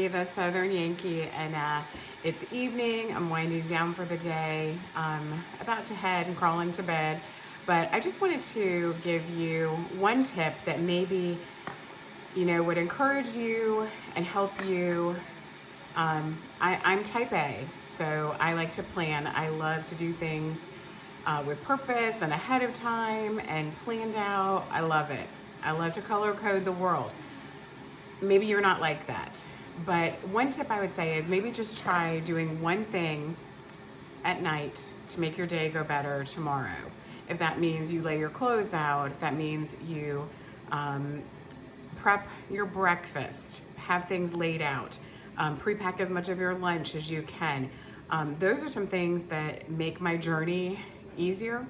Becky, the Southern Yankee, and it's evening. I'm winding down for the day. I'm about to head and crawl into bed, but I just wanted to give you one tip that maybe would encourage you and help you. I'm type A, so I like to plan. I love to do things with purpose and ahead of time and planned out. I love it. I love to color code the world. Maybe you're not like that. But one tip I would say is maybe just try doing one thing at night to make your day go better tomorrow. If that means you lay your clothes out, if that means you prep your breakfast, have things laid out, pre-pack as much of your lunch as you can. Those are some things that make my journey easier,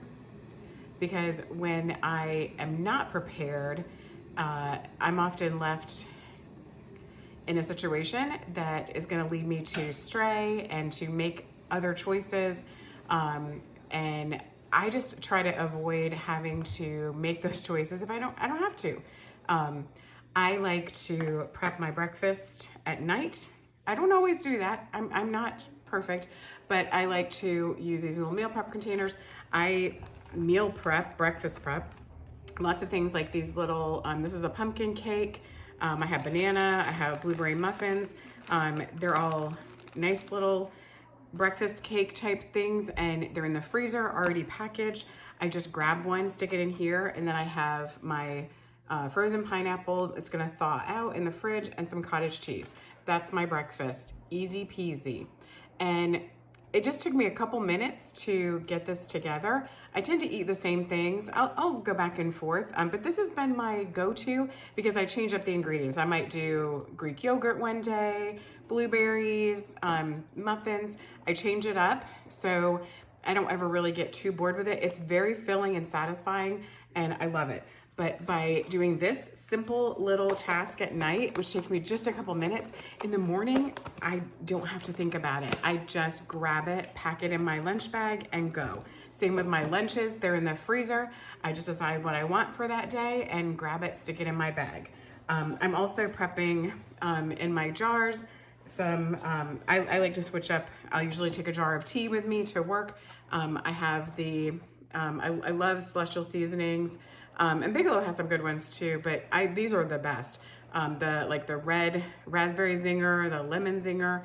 because when I am not prepared, I'm often left in a situation that is going to lead me to stray and to make other choices. And I just try to avoid having to make those choices if I don't have to. I like to prep my breakfast at night. I don't always do that. I'm not perfect, but I like to use these little meal prep containers. I meal prep, breakfast prep, lots of things like these little, this is a pumpkin cake. I have banana, I have blueberry muffins. They're all nice little breakfast cake type things, and they're in the freezer already packaged. I just grab one, stick it in here, and then I have my frozen pineapple. It's gonna thaw out in the fridge, and some cottage cheese. That's my breakfast, easy peasy. And it just took me a couple minutes to get this together. I tend to eat the same things. I'll go back and forth, but this has been my go-to because I change up the ingredients. I might do Greek yogurt one day, blueberries, muffins. I change it up so I don't ever really get too bored with it. It's very filling and satisfying, and I love it. But by doing this simple little task at night, which takes me just a couple minutes, in the morning, I don't have to think about it. I just grab it, pack it in my lunch bag, and go. Same with my lunches. They're in the freezer. I just decide what I want for that day and grab it, stick it in my bag. I'm also prepping in my jars some, I like to switch up. I'll usually take a jar of tea with me to work. I have the, I love Celestial Seasonings. And Bigelow has some good ones too, but these are the best. The red raspberry zinger, the lemon zinger,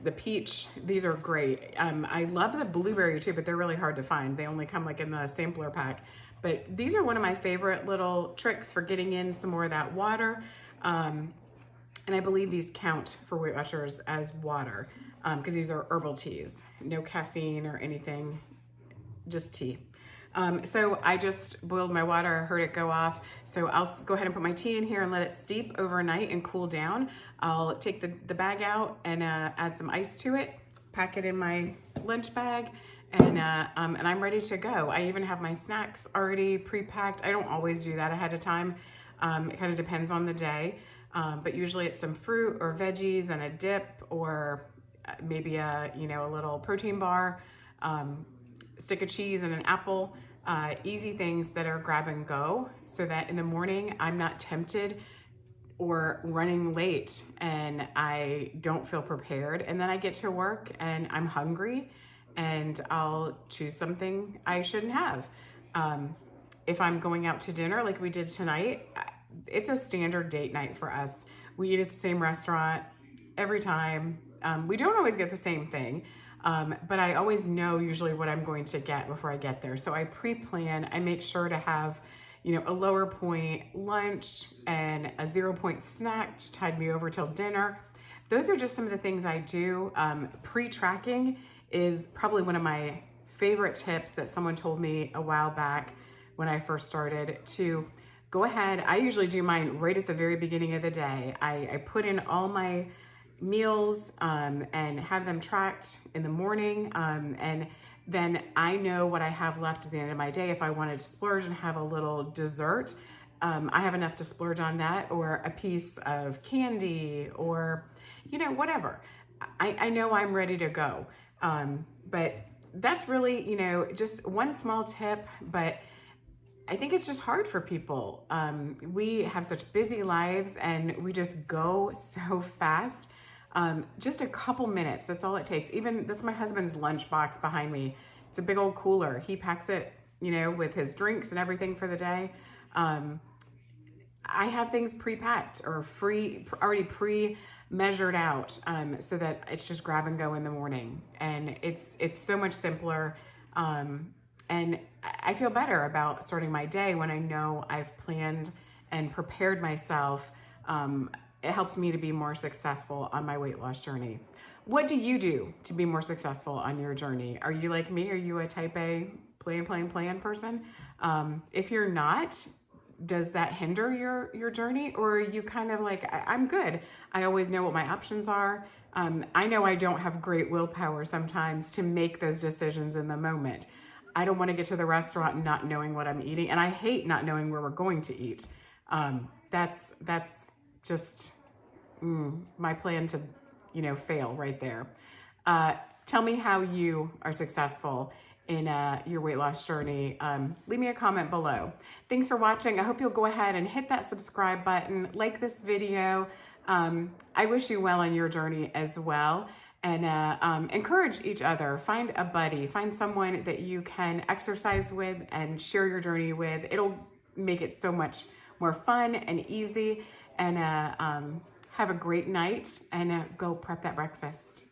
the peach, these are great. I love the blueberry too, but they're really hard to find. They only come like in the sampler pack. But these are one of my favorite little tricks for getting in some more of that water. And I believe these count for Weight Watchers as water, because these are herbal teas. No caffeine or anything, just tea. So I just boiled my water, I heard it go off. So I'll go ahead and put my tea in here and let it steep overnight and cool down. I'll take the bag out and add some ice to it, pack it in my lunch bag, and I'm ready to go. I even have my snacks already pre-packed. I don't always do that ahead of time. It kind of depends on the day. But usually it's some fruit or veggies and a dip, or maybe a little protein bar, stick of cheese and an apple, easy things that are grab and go, so that in the morning I'm not tempted or running late and I don't feel prepared. And then I get to work and I'm hungry and I'll choose something I shouldn't have. If I'm going out to dinner like we did tonight, it's a standard date night for us. We eat at the same restaurant every time. We don't always get the same thing. But I always know usually what I'm going to get before I get there. So I pre-plan, I make sure to have, a lower point lunch and a 0 point snack to tide me over till dinner. Those are just some of the things I do. Pre-tracking is probably one of my favorite tips that someone told me a while back when I first started, to go ahead. I usually do mine right at the very beginning of the day. I put in all my meals and have them tracked in the morning, and then I know what I have left at the end of my day. If I wanted to splurge and have a little dessert, I have enough to splurge on that, or a piece of candy, or whatever. I know I'm ready to go. But that's really just one small tip, but I think it's just hard for people. We have such busy lives and we just go so fast. Just a couple minutes, that's all it takes. Even that's my husband's lunchbox behind me. It's a big old cooler. He packs it, with his drinks and everything for the day. Um, I have things pre-packed or already pre-measured out, so that it's just grab and go in the morning, and it's so much simpler. And I feel better about starting my day when I know I've planned and prepared myself. It helps me to be more successful on my weight loss journey. What do you do to be more successful on your journey? Are you like me? Are you a type A plan person? If you're not, does that hinder your journey, or are you kind of like, I'm good, I always know what my options are? I know I don't have great willpower sometimes to make those decisions in the moment. I don't want to get to the restaurant not knowing what I'm eating, and I hate not knowing where we're going to eat. That's just my plan to fail right there. Tell me how you are successful in your weight loss journey. Leave me a comment below. Thanks for watching. I hope you'll go ahead and hit that subscribe button, like this video. I wish you well on your journey as well. And encourage each other. Find a buddy, find someone that you can exercise with and share your journey with. It'll make it so much more fun and easy. And have a great night, and go prep that breakfast.